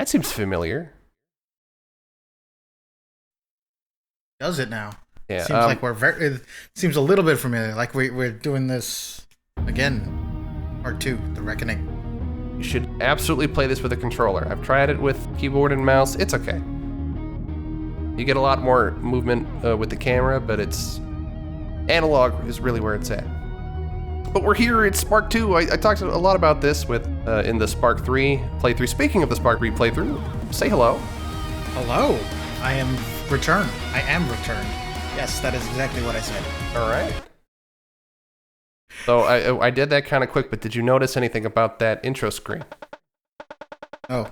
That seems familiar. Does it now? Yeah. Seems like it seems a little bit familiar. Like we're doing this again. Part 2, The Reckoning. You should absolutely play this with a controller. I've tried it with keyboard and mouse. It's okay. You get a lot more movement with the camera, but it's analog is really where it's at. But we're here at Spark 2. I talked a lot about this with in the Spark 3 playthrough. Speaking of the Spark 3 playthrough, say hello. Hello. I am returned. Yes, that is exactly what I said. All right. So I did that kind of quick, but did you notice anything about that intro screen? Oh.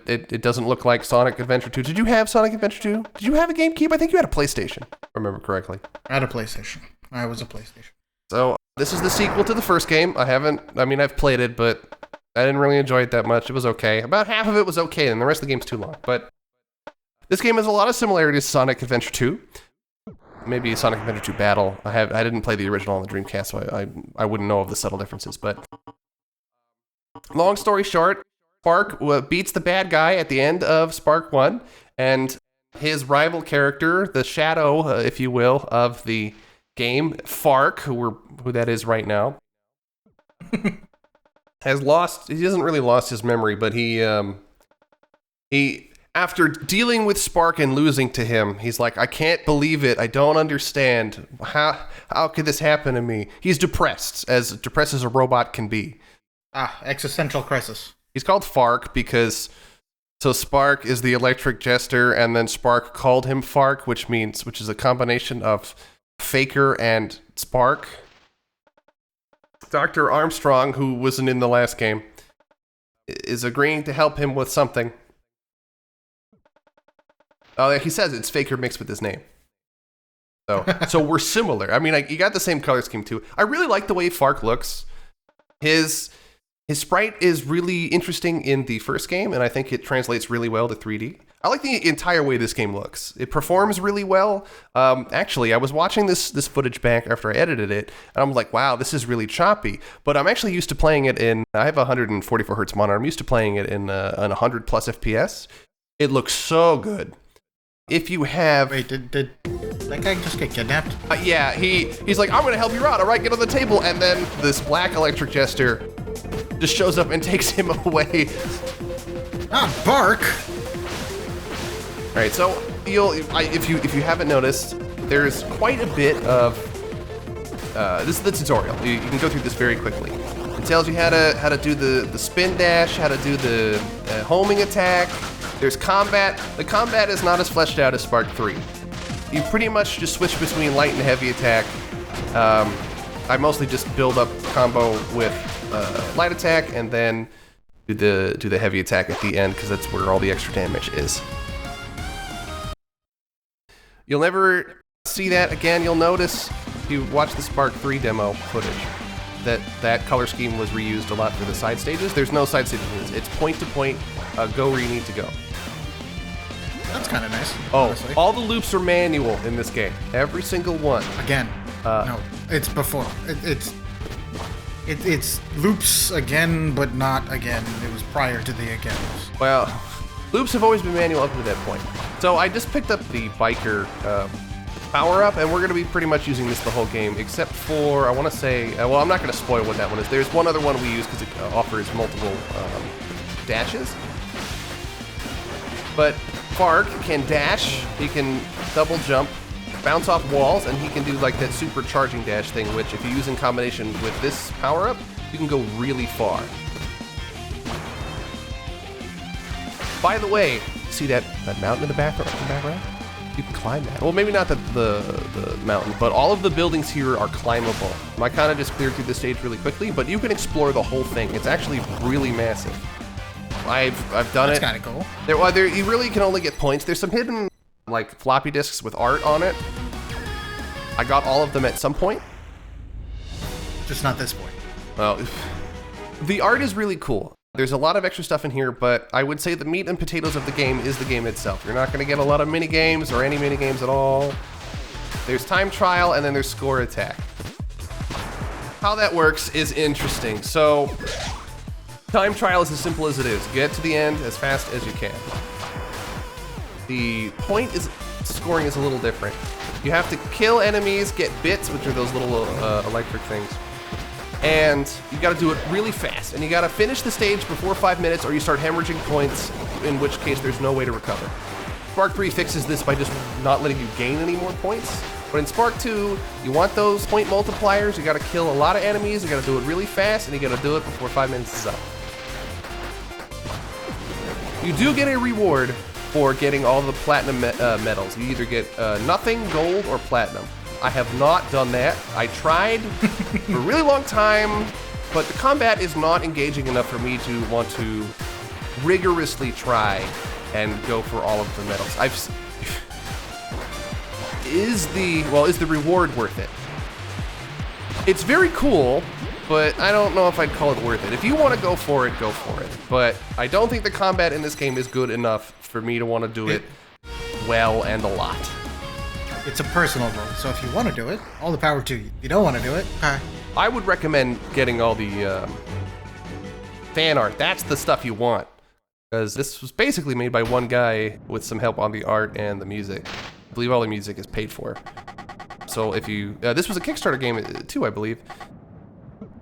It doesn't look like Sonic Adventure 2. Did you have Sonic Adventure 2? Did you have a GameCube? I think you had a PlayStation, if I remember correctly. I had a PlayStation. I was a PlayStation. So this is the sequel to the first game. I've played it, but I didn't really enjoy it that much. It was okay. About half of it was okay, and the rest of the game's too long. But this game has a lot of similarities to Sonic Adventure 2. Maybe Sonic Adventure 2 Battle. I didn't play the original on the Dreamcast, so I wouldn't know of the subtle differences. But long story short, Spark beats the bad guy at the end of Spark 1, and his rival character, the shadow, if you will, of the game, Fark, who that is right now, he hasn't really lost his memory, but he after dealing with Spark and losing to him, he's like, I can't believe it. I don't understand. How could this happen to me? He's depressed as a robot can be. Existential crisis. He's called Fark because Spark is the Electric Jester, and then Spark called him Fark, which is a combination of Faker and Spark. Dr. Armstrong, who wasn't in the last game, is agreeing to help him with something. He says it's Faker mixed with his name. So we're similar. I mean, you got the same color scheme too. I really like the way Fark looks. His sprite is really interesting in the first game, and I think it translates really well to 3D. I like the entire way this game looks. It performs really well. Actually, I was watching this footage back after I edited it, and I'm like, wow, this is really choppy. But I'm actually used to playing it I have a 144 hertz monitor. I'm used to playing it in 100 plus FPS. It looks so good. If you have... Wait, did that guy just get kidnapped? Yeah, he's like, I'm going to help you out. All right, get on the table. And then this black Electric Jester just shows up and takes him away. Bark! All right, so if you haven't noticed, there's quite a bit of this is the tutorial. You can go through this very quickly. It tells you how to do the spin dash, how to do the homing attack. There's combat. The combat is not as fleshed out as Spark 3. You pretty much just switch between light and heavy attack. I mostly just build up combo with light attack and then do the heavy attack at the end because that's where all the extra damage is. You'll never see that again. You'll notice if you watch the Spark 3 demo footage that color scheme was reused a lot for the side stages. There's no side stages. It's point to point. Go where you need to go. That's kind of nice. Honestly. All the loops are manual in this game. Every single one. Again. No, it's before. It's loops again, but not again. It was prior to the agains. Well, loops have always been manual up to that point. So I just picked up the biker power-up, and we're going to be pretty much using this the whole game, except for, I want to say, well, I'm not going to spoil what that one is. There's one other one we use because it offers multiple dashes. But Fark can dash, he can double jump, bounce off walls, and he can do like that supercharging dash thing, which if you use in combination with this power-up, you can go really far. By the way, see that mountain in the background? You can climb that. Well, maybe not the mountain, but all of the buildings here are climbable. I kind of just cleared through the stage really quickly, but you can explore the whole thing. It's actually really massive. I've done That's it. That's kind of cool. There, you really can only get points. There's some hidden like floppy disks with art on it. I got all of them at some point. Just not this point. Well, the art is really cool. There's a lot of extra stuff in here, but I would say the meat and potatoes of the game is the game itself. You're not going to get a lot of mini games or any mini games at all. There's time trial and then there's score attack. How that works is interesting. So Time trial is as simple as it is. Get to the end as fast as you can. The point is scoring is a little different. You have to kill enemies, get bits, which are those little electric things. And you gotta do it really fast. And you gotta finish the stage before 5 minutes or you start hemorrhaging points, in which case there's no way to recover. Spark 3 fixes this by just not letting you gain any more points. But in Spark 2, you want those point multipliers, you gotta kill a lot of enemies, you gotta do it really fast, and you gotta do it before 5 minutes is up. You do get a reward for getting all the platinum medals. You either get nothing, gold, or platinum. I have not done that. I tried for a really long time, but the combat is not engaging enough for me to want to rigorously try and go for all of the medals. Is the reward worth it? It's very cool, but I don't know if I'd call it worth it. If you want to go for it, go for it. But I don't think the combat in this game is good enough for me to want to do it well and a lot. It's a personal role, so if you want to do it, all the power to you. If you don't want to do it, I would recommend getting all the fan art. That's the stuff you want. Because this was basically made by one guy with some help on the art and the music. I believe all the music is paid for. So if you, this was a Kickstarter game too, I believe.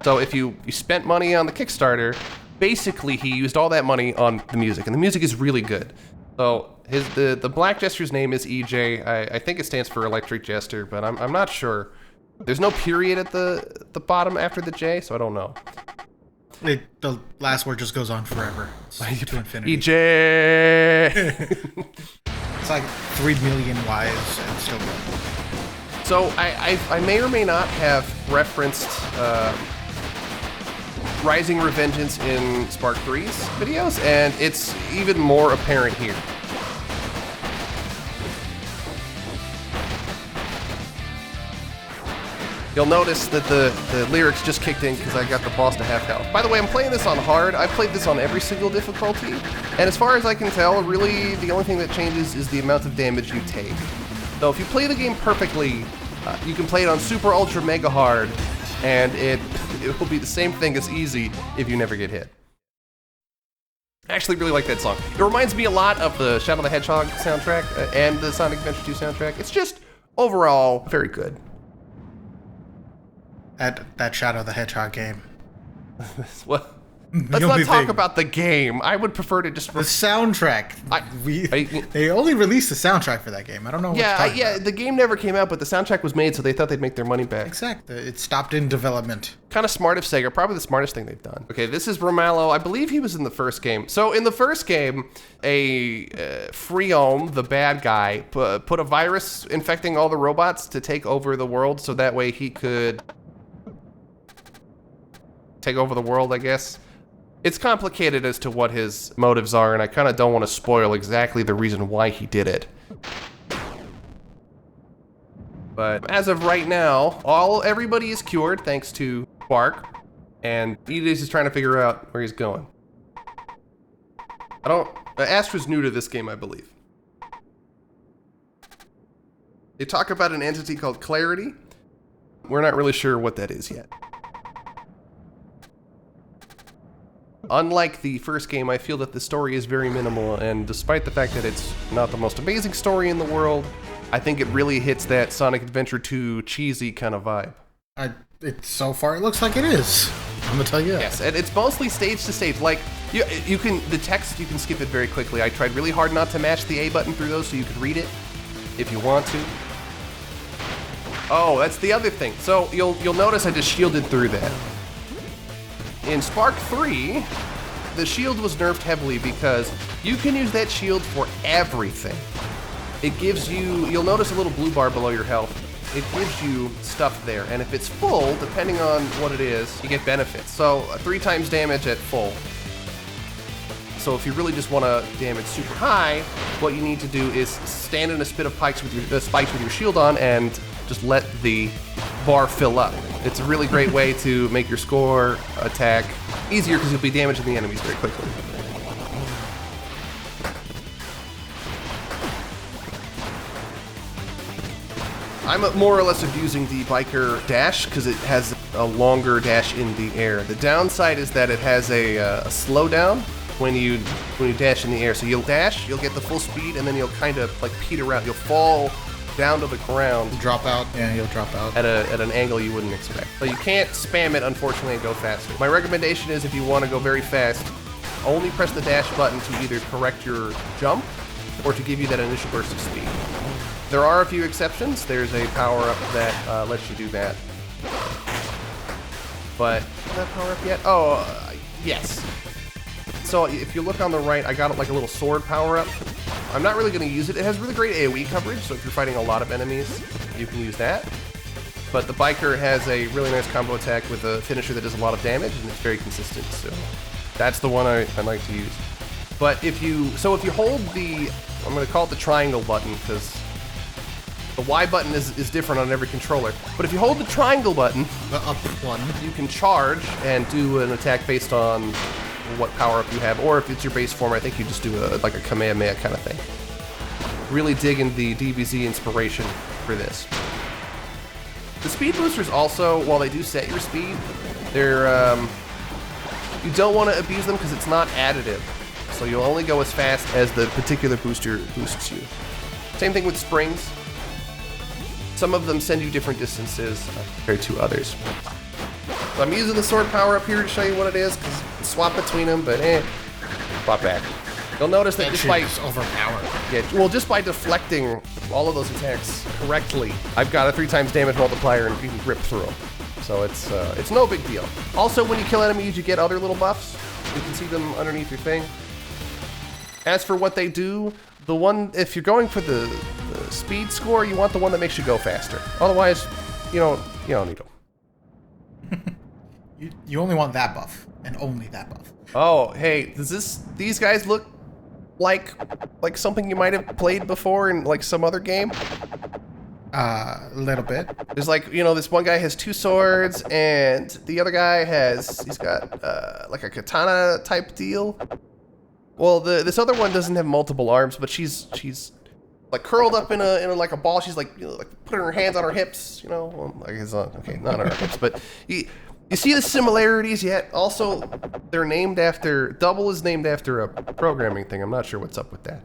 So if you spent money on the Kickstarter, basically he used all that money on the music, and the music is really good. So the Black Jester's name is EJ. I think it stands for Electric Jester, but I'm not sure. There's no period at the bottom after the J, so I don't know. The last word just goes on forever. It's to infinity. EJ. It's like 3 million Ys and still going. So I may or may not have referenced Rising Revengeance in Spark 3's videos, and it's even more apparent here. You'll notice that the lyrics just kicked in because I got the boss to half health. By the way, I'm playing this on hard. I've played this on every single difficulty, and as far as I can tell, really the only thing that changes is the amount of damage you take. So if you play the game perfectly, you can play it on super ultra mega hard, and it will be the same thing as easy if you never get hit. I actually really like that song. It reminds me a lot of the Shadow the Hedgehog soundtrack and the Sonic Adventure 2 soundtrack. It's just overall very good. That Shadow the Hedgehog game. Well, let's not talk about the game. I would prefer to just... The soundtrack. They only released the soundtrack for that game. I don't know what you're talking about. The game never came out, but the soundtrack was made, so they thought they'd make their money back. Exactly. It stopped in development. Kind of smart of Sega. Probably the smartest thing they've done. Okay, this is Romallo. I believe he was in the first game. So in the first game, Freom, the bad guy, put a virus infecting all the robots to take over the world, so that way he could... take over the world, I guess. It's complicated as to what his motives are, and I kind of don't want to spoil exactly the reason why he did it. But as of right now, everybody is cured thanks to Fark, and Edis is trying to figure out where he's going. Astra's new to this game, I believe. They talk about an entity called Clarity. We're not really sure what that is yet. Unlike the first game, I feel that the story is very minimal, and despite the fact that it's not the most amazing story in the world, I think it really hits that Sonic Adventure 2 cheesy kind of vibe. So far, it looks like it is. I'm gonna tell you that. Yes, and it's mostly stage to stage. Like, the text, you can skip it very quickly. I tried really hard not to mash the A button through those so you could read it, if you want to. Oh, that's the other thing. So, you'll notice I just shielded through that. In Spark 3, the shield was nerfed heavily because you can use that shield for everything. It gives you, you'll notice a little blue bar below your health. It gives you stuff there, and if it's full, depending on what it is, you get benefits. So 3 times damage at full. So if you really just want to damage super high, what you need to do is stand in a spit of spikes with your shield on and just let the bar fill up. It's a really great way to make your score attack easier because you'll be damaging the enemies very quickly. I'm more or less abusing the biker dash because it has a longer dash in the air. The downside is that it has a slowdown when you dash in the air. So you'll dash, you'll get the full speed, and then you'll kind of like peter out. You'll fall down to the ground. Drop out. Yeah, you'll drop out. At an angle you wouldn't expect. So you can't spam it, unfortunately, and go faster. My recommendation is if you want to go very fast, only press the dash button to either correct your jump or to give you that initial burst of speed. There are a few exceptions. There's a power-up that lets you do that. But, is that power-up yet? Oh, yes. So if you look on the right, I got like a little sword power-up. I'm not really going to use it. It has really great AoE coverage, so if you're fighting a lot of enemies, you can use that. But the biker has a really nice combo attack with a finisher that does a lot of damage, and it's very consistent, so that's the one I like to use. But if you hold the, I'm going to call it the triangle button, because the Y button is different on every controller. But if you hold the triangle button, the up one, you can charge and do an attack based on what power-up you have, or if it's your base form, I think you just do like a Kamehameha kind of thing. Really digging the DBZ inspiration for this. The speed boosters also, while they do set your speed, they're you don't want to abuse them because it's not additive. So you'll only go as fast as the particular booster boosts you. Same thing with springs. Some of them send you different distances compared to others. So I'm using the sword power up here to show you what it is, because swap between them, but swap back. You'll notice that just by just by deflecting all of those attacks correctly, I've got a 3 times damage multiplier and you can rip through them. So it's no big deal. Also, when you kill enemies, you get other little buffs. You can see them underneath your thing. As for what they do, the one, if you're going for the speed score, you want the one that makes you go faster. Otherwise, you don't need them. You only want that buff, and only that buff. Oh, hey, does these guys look like something you might have played before in like some other game? A little bit. There's like, this one guy has 2 swords, and the other guy he's got like a katana type deal. Well, this other one doesn't have multiple arms, but she's like curled up in a like a ball. She's like like putting her hands on her hips. Well, I guess okay, not on her hips, but you see the similarities. Yet also they're named after. Double is named after a programming thing. I'm not sure what's up with that.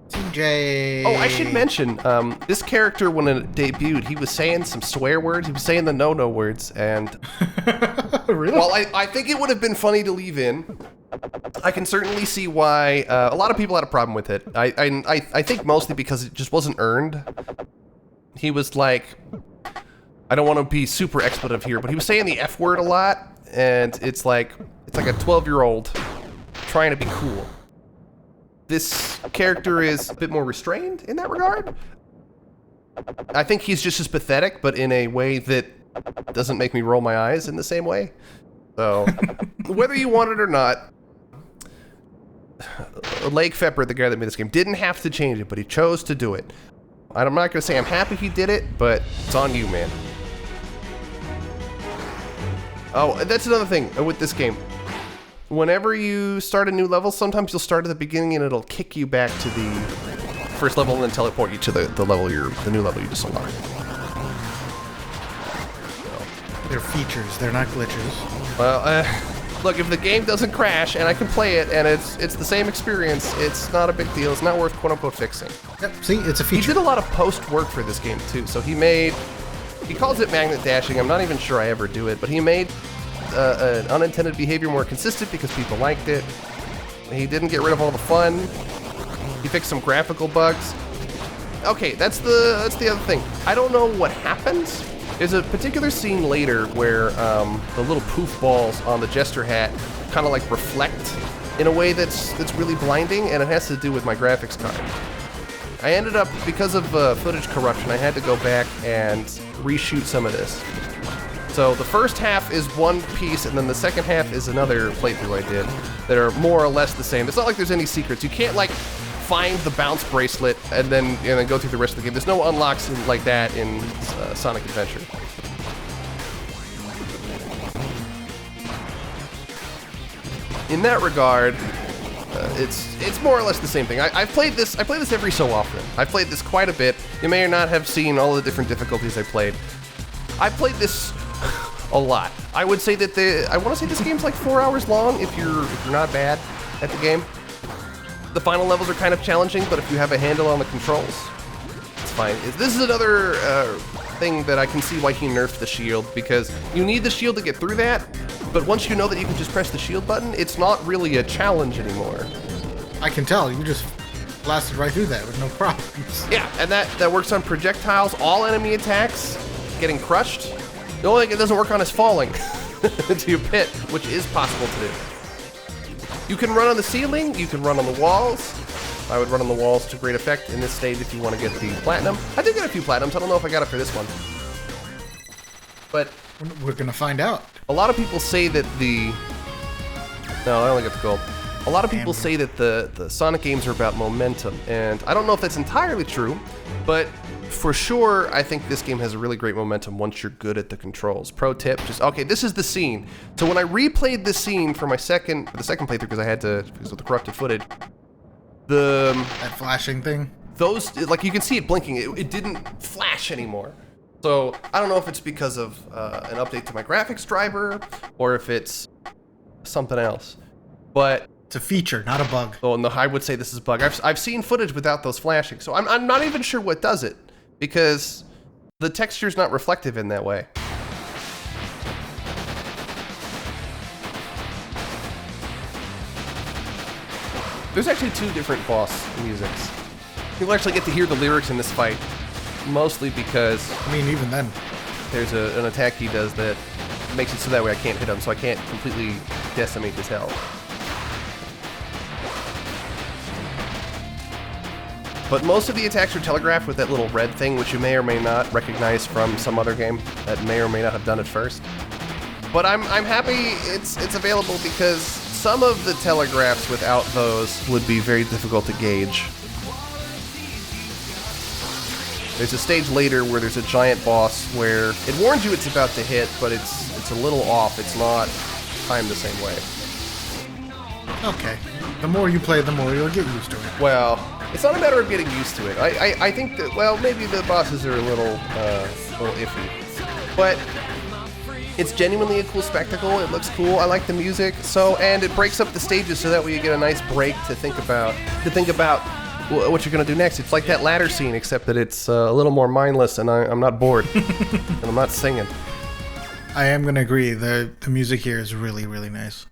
TJ. Oh, I should mention, this character, when it debuted, he was saying some swear words. He was saying the no-no words, and really? Well, I think it would have been funny to leave in. I can certainly see why a lot of people had a problem with it. I think mostly because it just wasn't earned. He was like, I don't want to be super expletive here, but he was saying the F word a lot, and it's like a 12-year-old trying to be cool. This character is a bit more restrained in that regard. I think he's just as pathetic, but in a way that doesn't make me roll my eyes in the same way. So, whether you want it or not, Fepard, the guy that made this game, didn't have to change it, but he chose to do it. I'm not going to say I'm happy he did it, but it's on you, man. Oh, that's another thing with this game. Whenever you start a new level, sometimes you'll start at the beginning and it'll kick you back to the first level and then teleport you to the new level you just unlocked. They're features, they're not glitches. Well, look, if the game doesn't crash and I can play it and it's the same experience, it's not a big deal. It's not worth quote-unquote fixing. Yep, see, it's a feature. He did a lot of post-work for this game too, so he calls it magnet dashing. I'm not even sure I ever do it, but he made an unintended behavior more consistent because people liked it. He didn't get rid of all the fun. He fixed some graphical bugs. Okay, that's the other thing. I don't know what happens. There's a particular scene later where the little poof balls on the Jester hat kind of like reflect in a way that's really blinding, and it has to do with my graphics card. I ended up, because of footage corruption, I had to go back and reshoot some of this. So the first half is one piece, and then the second half is another playthrough I did that are more or less the same. It's not like there's any secrets. You can't like find the bounce bracelet and then go through the rest of the game. There's no unlocks like that in Sonic Adventure. In that regard, it's more or less the same thing. I play this every so often. I've played this quite a bit. You may or not have seen all the different difficulties I played. I played this a lot. I would say that I want to say this game's like 4 hours long if you're not bad at the game. The final levels are kind of challenging, but if you have a handle on the controls, it's fine. This is another thing that I can see why he nerfed the shield, because you need the shield to get through that, but once you know that you can just press the shield button, it's not really a challenge anymore. I can tell, you just blasted right through that with no problems. Yeah, and that works on projectiles, all enemy attacks, getting crushed. The only thing it doesn't work on is falling into your pit, which is possible to do. You can run on the ceiling, you can run on the walls. I would run on the walls to great effect in this stage if you want to get the platinum. I did get a few platinums, I don't know if I got it for this one. But we're gonna find out. A lot of people say that No, I only got the gold. A lot of people say that the Sonic games are about momentum, and I don't know if that's entirely true, but for sure, I think this game has a really great momentum once you're good at the controls. Pro tip, okay, this is the scene. So when I replayed this scene for the second playthrough, because of the corrupted footage, that flashing thing? Those, like, you can see it blinking, it didn't flash anymore. So I don't know if it's because of an update to my graphics driver, or if it's something else, but it's a feature, not a bug. Oh, no, I would say this is a bug. I've seen footage without those flashing, so I'm not even sure what does it, because the texture's not reflective in that way. There's actually two different boss musics. You'll actually get to hear the lyrics in this fight, mostly because... I mean, even then. There's an attack he does that makes it so that way I can't hit him, so I can't completely decimate his health. But most of the attacks are telegraphed with that little red thing, which you may or may not recognize from some other game that may or may not have done it first. But I'm happy it's available, because some of the telegraphs without those would be very difficult to gauge. There's a stage later where there's a giant boss where it warns you it's about to hit, but it's a little off. It's not timed the same way. Okay. The more you play, the more you'll get used to it. Well, it's not a matter of getting used to it. I think that, well, maybe the bosses are a little iffy. But it's genuinely a cool spectacle. It looks cool. I like the music. And it breaks up the stages so that way you get a nice break to think about what you're going to do next. It's like that ladder scene, except that it's a little more mindless, and I'm not bored. And I'm not singing. I am going to agree. The music here is really, really nice.